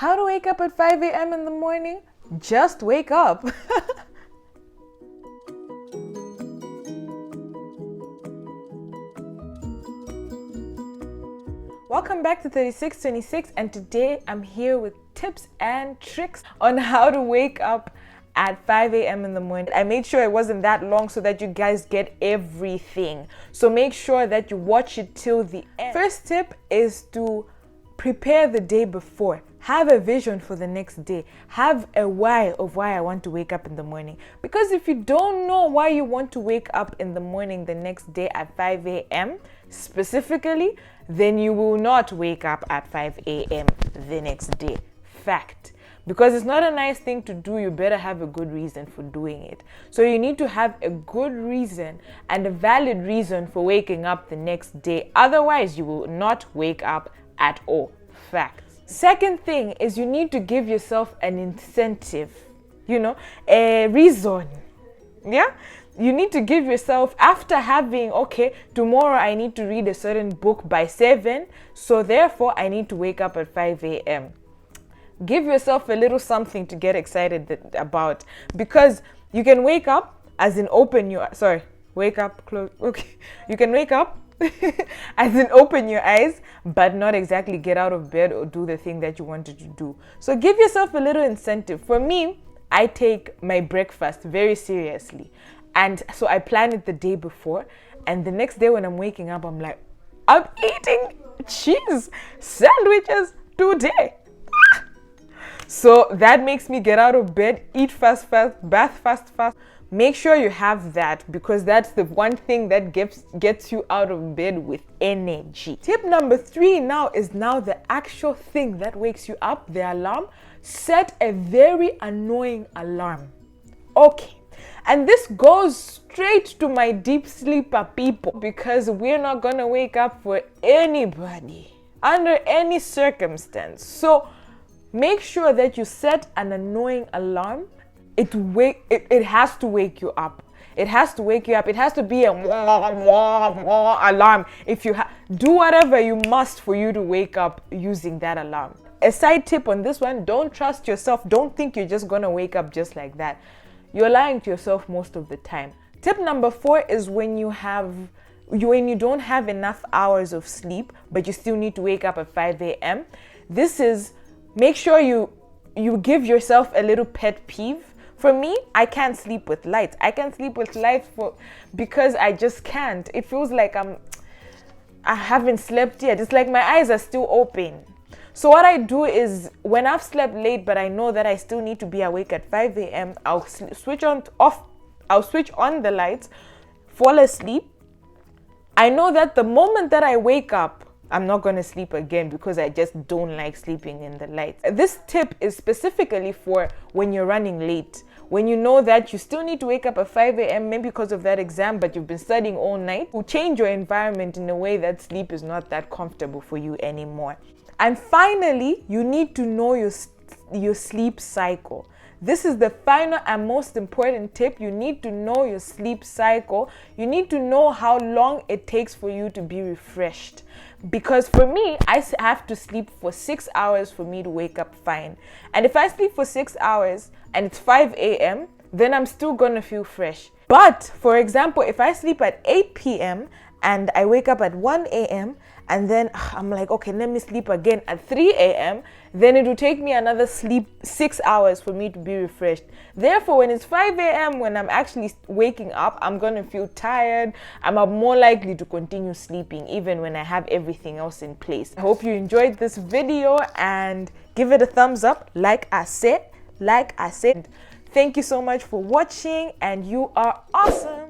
How to wake up at 5 a.m. in the morning? Just wake up. Welcome back to 3626, and today I'm here with tips and tricks on how to wake up at 5 a.m. in the morning. I made sure it wasn't that long so that you guys get everything. So make sure that you watch it till the end. First tip is to prepare the day before. Have a vision for the next day. Have a why of why I want to wake up in the morning. Because if you don't know why you want to wake up in the morning the next day at 5 a.m. specifically, then you will not wake up at 5 a.m. the next day. Fact. Because it's not a nice thing to do, you better have a good reason for doing it. So you need to have a good reason and a valid reason for waking up the next day. Otherwise, you will not wake up at all. Fact. Second thing is you need to give yourself an incentive, a reason. Yeah? You need to give yourself, after having, okay, tomorrow I need to read a certain book by 7, so therefore I need to wake up at 5 a.m. Give yourself a little something to get excited about, because you can wake up, as in wake up, close, okay. You can wake up, as in open your eyes, but not exactly get out of bed or do the thing that you wanted to do. So give yourself a little incentive. For me, I take my breakfast very seriously. And so I plan it the day before. And the next day when I'm waking up, I'm like, I'm eating cheese sandwiches today. So that makes me get out of bed, eat fast, bath fast. Make sure you have that, because that's the one thing that gets you out of bed with energy. Tip number 3 now is the actual thing that wakes you up, the alarm. Set a very annoying alarm. Okay. And this goes straight to my deep sleeper people, because we're not going to wake up for anybody under any circumstance. So make sure that you set an annoying alarm. It has to wake you up. It has to wake you up. It has to be a alarm. If you do whatever you must for you to wake up using that alarm. A side tip on this one, don't trust yourself. Don't think you're just going to wake up just like that. You're lying to yourself most of the time. Tip number 4 is when you don't have enough hours of sleep, but you still need to wake up at 5 a.m. This is, make sure you give yourself a little pet peeve. For me, I can't sleep with lights. I can't sleep with lights because I just can't. It feels like I haven't slept yet. It's like my eyes are still open. So what I do is, when I've slept late, but I know that I still need to be awake at 5 a.m., I'll switch on the lights, fall asleep. I know that the moment that I wake up, I'm not going to sleep again, because I just don't like sleeping in the lights. This tip is specifically for when you're running late. When you know that you still need to wake up at 5 a.m., maybe because of that exam, but you've been studying all night, you change your environment in a way that sleep is not that comfortable for you anymore. And finally, you need to know your sleep cycle. This is the final and most important tip. You need to know your sleep cycle. You need to know how long it takes for you to be refreshed. Because for me, I have to sleep for 6 hours for me to wake up fine. And if I sleep for 6 hours and it's 5 a.m., then I'm still going to feel fresh. But for example, if I sleep at 8 p.m. and I wake up at 1 a.m., and then I'm like, okay, let me sleep again at 3 a.m., then it will take me another 6 hours for me to be refreshed. Therefore, when it's 5 a.m., when I'm actually waking up, I'm going to feel tired. I'm more likely to continue sleeping, even when I have everything else in place. I hope you enjoyed this video, and give it a thumbs up, like I said. Thank you so much for watching, and you are awesome.